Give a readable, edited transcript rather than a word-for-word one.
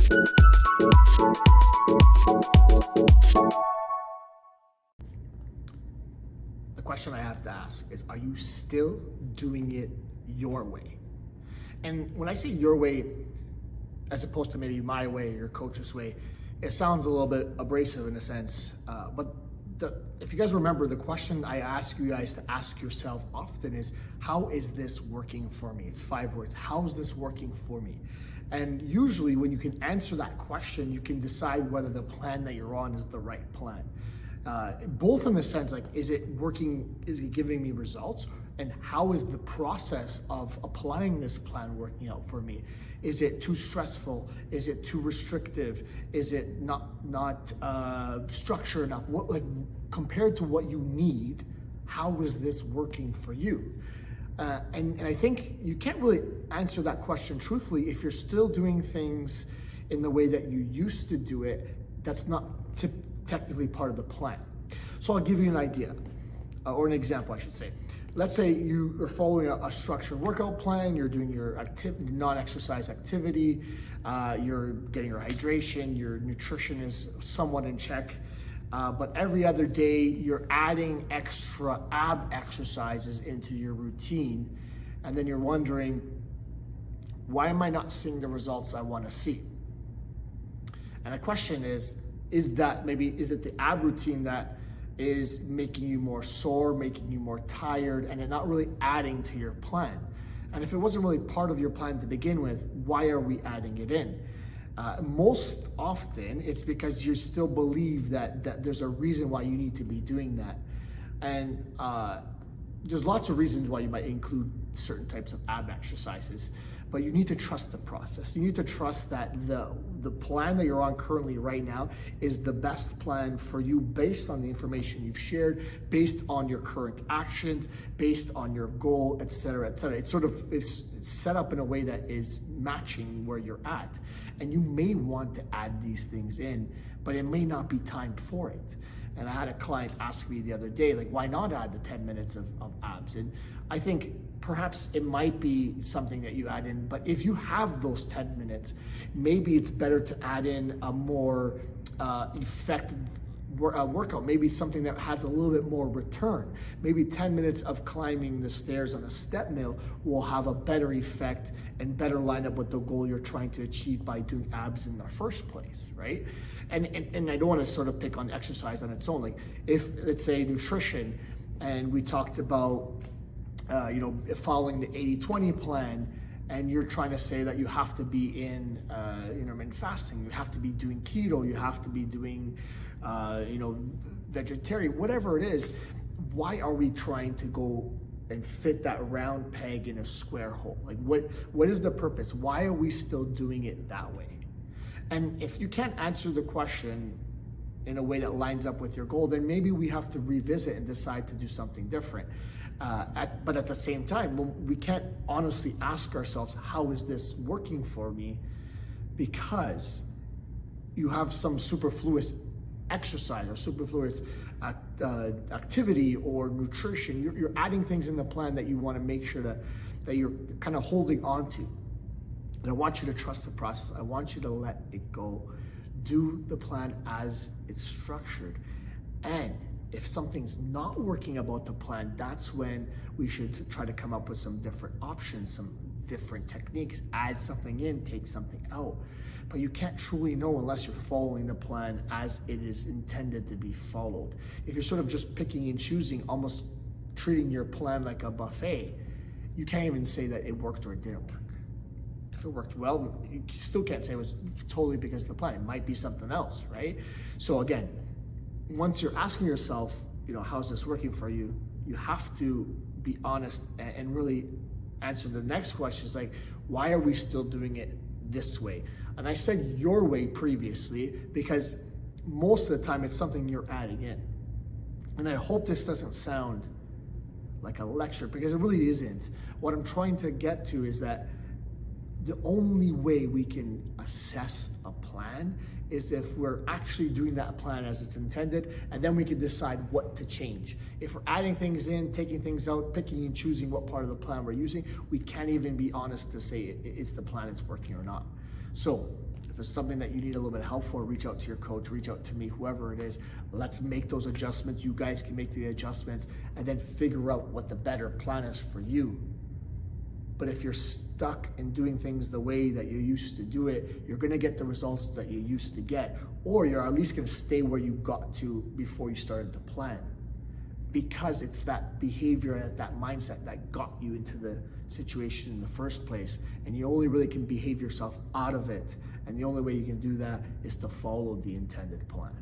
The question I have to ask is, are you still doing it your way? And when I say your way, as opposed to maybe my way or your coach's way, it sounds a little bit abrasive in a sense. If you guys remember, the question I ask you guys to ask yourself often is, how is this working for me? It's 5 words. How is this working for me? And usually when you can answer that question, you can decide whether the plan that you're on is the right plan. Both in the sense, like, is it working? Is it giving me results? And how is the process of applying this plan working out for me? Is it too stressful? Is it too restrictive? Is it not structured enough? What, like, compared to what you need, how is this working for you? And I think you can't really answer that question truthfully if you're still doing things in the way that you used to do it. That's not technically part of the plan. So I'll give you an idea, or an example, I should say. Let's say you are following a structured workout plan, you're doing your non-exercise activity, you're getting your hydration, your nutrition is somewhat in check, but every other day you're adding extra ab exercises into your routine, and then you're wondering, why am I not seeing the results I want to see? And the question is it the ab routine that is making you more sore, making you more tired, and it not really adding to your plan? And if it wasn't really part of your plan to begin with, why are we adding it in? Most often, it's because you still believe that there's a reason why you need to be doing that. And there's lots of reasons why you might include certain types of ab exercises, but you need to trust the process. You need to trust that the plan that you're on currently right now is the best plan for you based on the information you've shared, based on your current actions, based on your goal, et cetera, et cetera. It's set up in a way that is matching where you're at. And you may want to add these things in, but it may not be time for it. And I had a client ask me the other day, like, why not add the 10 minutes of abs? And I think perhaps it might be something that you add in, but if you have those 10 minutes, maybe it's better to add in a more effective workout, maybe something that has a little bit more return. Maybe 10 minutes of climbing the stairs on a step mill will have a better effect and better line up with the goal you're trying to achieve by doing abs in the first place, right? And I don't want to sort of pick on exercise on its own. Like, if, let's say, nutrition, and we talked about following the 80-20 plan, and you're trying to say that you have to be in intermittent fasting, you have to be doing keto, you have to be doing vegetarian, whatever it is, why are we trying to go and fit that round peg in a square hole? Like, what is the purpose? Why are we still doing it that way? And if you can't answer the question in a way that lines up with your goal, then maybe we have to revisit and decide to do something different. But at the same time, we can't honestly ask ourselves, how is this working for me? Because you have some superfluous exercise or superfluous activity or nutrition. You're adding things in the plan that you want to make sure that you're kind of holding on to. And I want you to trust the process. I want you to let it go. Do the plan as it's structured. And if something's not working about the plan, that's when we should try to come up with some different options, some different techniques, add something in, take something out. But you can't truly know unless you're following the plan as it is intended to be followed. If you're sort of just picking and choosing, almost treating your plan like a buffet, you can't even say that it worked or it didn't work. If it worked well, you still can't say it was totally because of the plan. It might be something else, right? So again, once you're asking yourself, how's this working for you, you have to be honest and really answer the next question. Is like, why are we still doing it this way? And I said your way previously because most of the time it's something you're adding in. And I hope this doesn't sound like a lecture, because it really isn't. What I'm trying to get to is that the only way we can assess a plan is if we're actually doing that plan as it's intended, and then we can decide what to change. If we're adding things in, taking things out, picking and choosing what part of the plan we're using, we can't even be honest to say it's the plan it's working or not. So If it's something that you need a little bit of help for, reach out to your coach, reach out to me, whoever it is. Let's make those adjustments. You guys can make the adjustments and then figure out what the better plan is for you. But if you're stuck in doing things the way that you used to do it, you're gonna get the results that you used to get, or you're at least gonna stay where you got to before you started the plan. Because it's that behavior and that mindset that got you into the situation in the first place. And you only really can behave yourself out of it. And the only way you can do that is to follow the intended plan.